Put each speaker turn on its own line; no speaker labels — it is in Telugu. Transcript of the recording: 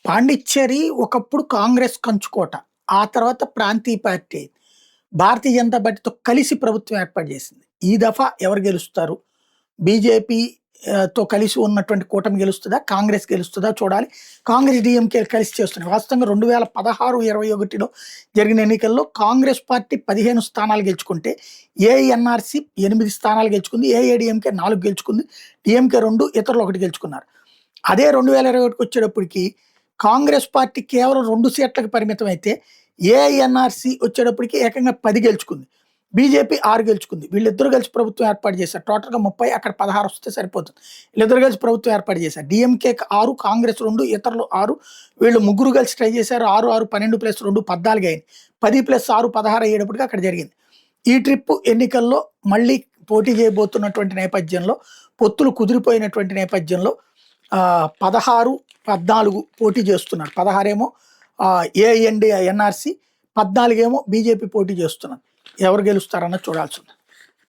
పాండిచ్చేరి ఒకప్పుడు కాంగ్రెస్ కంచుకోట. ఆ తర్వాత ప్రాంతీయ పార్టీ అయింది. భారతీయ జనతా పార్టీతో కలిసి ప్రభుత్వం ఏర్పాటు చేసింది. ఈ దఫా ఎవరు గెలుస్తారు? బీజేపీ తో కలిసి ఉన్నటువంటి కూటమి గెలుస్తదా? కాంగ్రెస్ గెలుస్తదా చూడాలి. కాంగ్రెస్, డీఎంకే కలిసి చేస్తున్నాయి. వాస్తవంగా 2016, 21లో జరిగిన ఎన్నికల్లో కాంగ్రెస్ పార్టీ 15 స్థానాలు గెలుచుకుంటే, ఏఎన్ఆర్సీ 8 స్థానాలు గెలుచుకుంది. ఏఐడీఎంకే 4 గెలుచుకుంది. డీఎంకే 2, ఇతరులు 1 గెలుచుకున్నారు. అదే 2021కి వచ్చేటప్పటికి కాంగ్రెస్ పార్టీ కేవలం 2 సీట్లకు పరిమితం అయితే, ఏఐఎన్ఆర్సీ వచ్చేటప్పటికి ఏకంగా 10 గెలుచుకుంది. బీజేపీ 6 గెలుచుకుంది. వీళ్ళిద్దరూ కలిసి ప్రభుత్వం ఏర్పాటు చేశారు. టోటల్‌గా 30, అక్కడ 16 వస్తే సరిపోతుంది. వీళ్ళిద్దరూ కలిసి ప్రభుత్వం ఏర్పాటు చేశారు. డీఎంకేకి 6, కాంగ్రెస్ 2, ఇతరులు 6. వీళ్ళు ముగ్గురు కలిసి ట్రై చేశారు. 6, 6, 12 + 2 14 అయింది. 10 + 6 16 అయ్యేటప్పటికి అక్కడ జరిగింది. ఈ ట్రిప్ ఎన్నికల్లో మళ్ళీ పోటీ చేయబోతున్నటువంటి నేపథ్యంలో, పొత్తులు కుదిరిపోయినటువంటి నేపథ్యంలో 16, 14 పోటీ చేస్తున్నారు. 16 ఏమో ఏఐఎన్ఆర్సీ, 14 ఏమో బీజేపీ పోటీ చేస్తున్నారు. ఎవరు గెలుస్తారన్నది చూడాల్సి ఉంది.